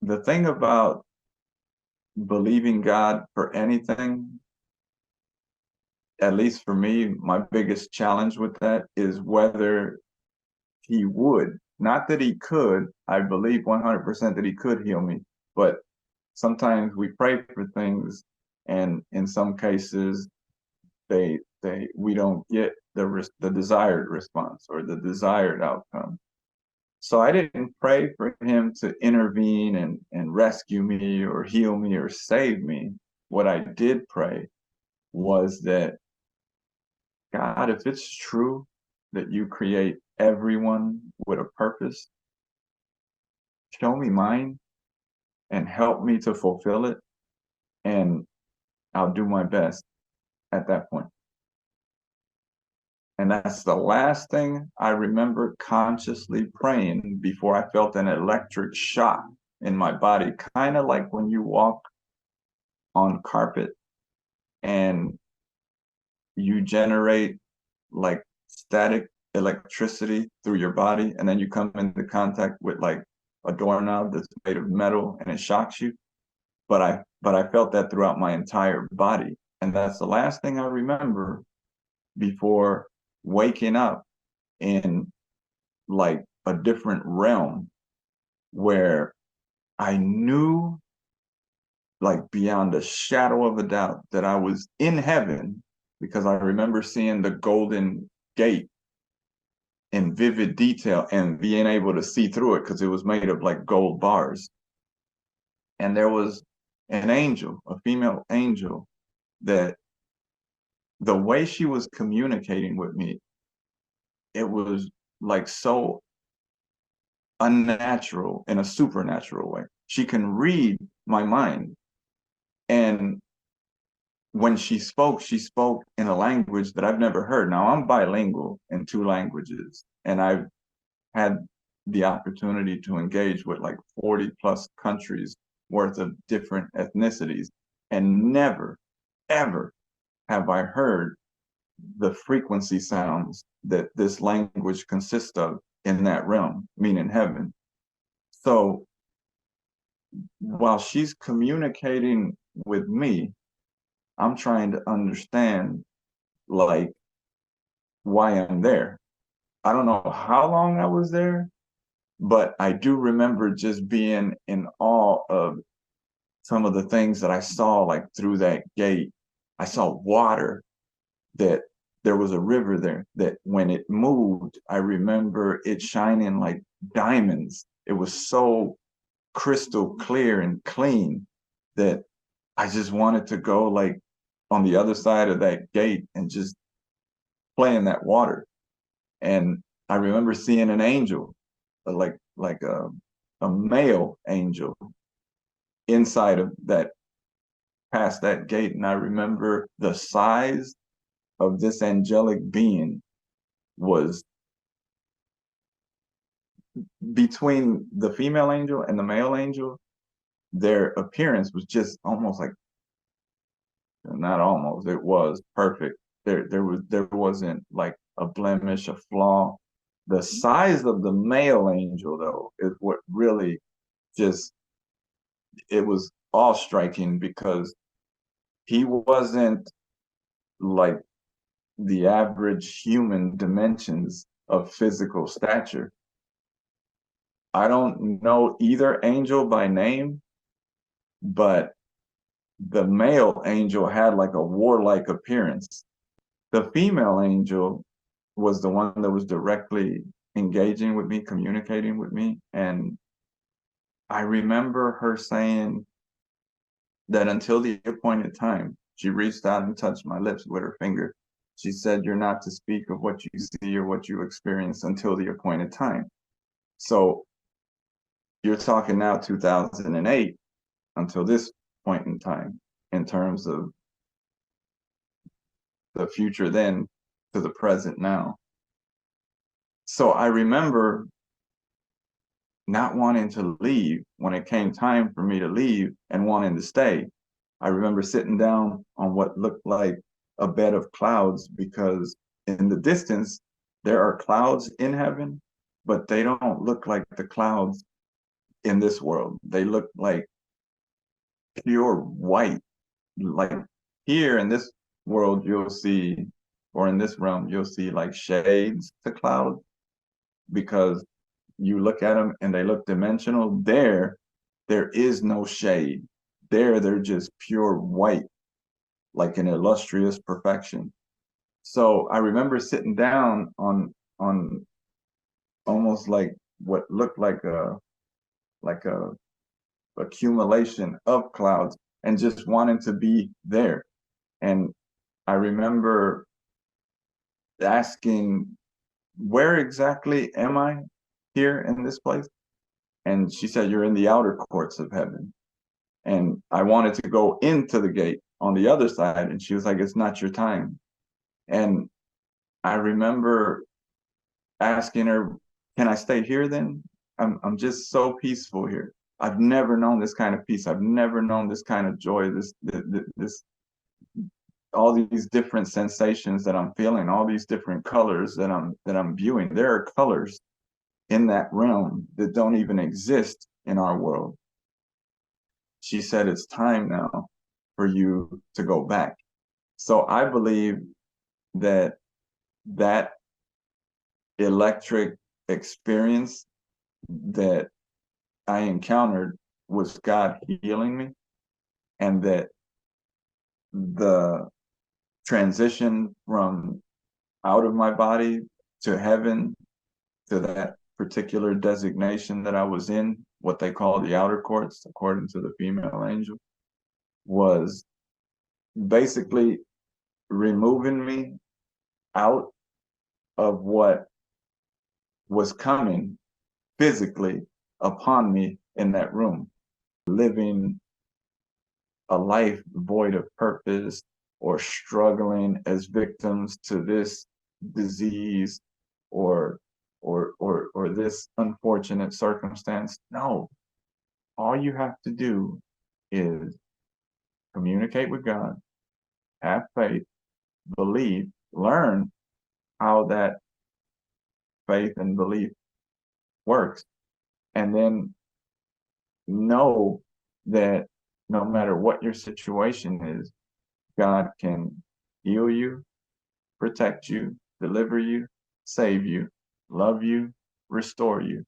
the thing about believing God for anything, at least for me, my biggest challenge with that is whether he would. Not that he could. I believe 100% that he could heal me, but sometimes we pray for things, and in some cases, they we don't get the desired response or the desired outcome. So I didn't pray for him to intervene and rescue me or heal me or save me. What I did pray was that, God, if it's true that you create everyone with a purpose, show me mine and help me to fulfill it. And I'll do my best at that point. And that's the last thing I remember consciously praying before I felt an electric shock in my body, kind of like when you walk on carpet and you generate like static electricity through your body, and then you come into contact with like a doorknob that's made of metal and it shocks you. But I felt that throughout my entire body. And that's the last thing I remember before waking up in like a different realm where I knew, like beyond a shadow of a doubt, that I was in heaven, because I remember seeing the golden gate in vivid detail and being able to see through it because it was made of like gold bars. And there was an angel, a female angel, that the way she was communicating with me, it was like so unnatural in a supernatural way. She can read my mind. And when she spoke in a language that I've never heard. Now, I'm bilingual in two languages, and I've had the opportunity to engage with like 40 plus countries worth of different ethnicities. And never, ever have I heard the frequency sounds that this language consists of in that realm, meaning heaven. So while she's communicating with me, I'm trying to understand like why I'm there. I don't know how long I was there, but I do remember just being in awe of some of the things that I saw, like through that gate. I saw water, that there was a river there that when it moved, I remember it shining like diamonds. It was so crystal clear and clean that I just wanted to go like on the other side of that gate and just play in that water. And I remember seeing an angel, like a male angel inside of that, past that gate. And I remember the size of this angelic being was between the female angel and the male angel. Their appearance was just almost like, not almost, it was perfect. There wasn't like a blemish, a flaw. The size of the male angel, though, is what really just, it was awe striking, because he wasn't like the average human dimensions of physical stature. I don't know either angel by name, but the male angel had like a warlike appearance. The female angel was the one that was directly engaging with me, communicating with me. And I remember her saying that until the appointed time, she reached out and touched my lips with her finger. She said, "You're not to speak of what you see or what you experience until the appointed time." So you're talking now 2008 until this point in time, in terms of the future then to the present now. So I remember not wanting to leave when it came time for me to leave and wanting to stay. I remember sitting down on what looked like a bed of clouds, because in the distance, there are clouds in heaven, but they don't look like the clouds in this world. They look like pure white. Like here in this world, you'll see, or in this realm, you'll see like shades to clouds because you look at them and they look dimensional. There is no shade. They're just pure white, like an illustrious perfection. So I remember sitting down on almost like what looked like a accumulation of clouds and just wanting to be there. And I remember asking, where exactly am I here in this place? And she said, you're in the outer courts of heaven. And I wanted to go into the gate on the other side. And she was like, it's not your time. And I remember asking her, can I stay here then? I'm just so peaceful here. I've never known this kind of peace. I've never known this kind of joy, this all these different sensations that I'm feeling, all these different colors that I'm viewing. There are colors in that realm that don't even exist in our world. She said, it's time now for you to go back. So I believe that that electric experience that I encountered was God healing me, and that the transition from out of my body to heaven, to that particular designation that I was in, what they call the outer courts, according to the female angel, was basically removing me out of what was coming physically upon me in that room, living a life void of purpose or struggling as victims to this disease or this unfortunate circumstance. No, all you have to do is communicate with God, have faith, believe, learn how that faith and belief works, and then know that no matter what your situation is, God can heal you, protect you, deliver you, save you, love you, restore you,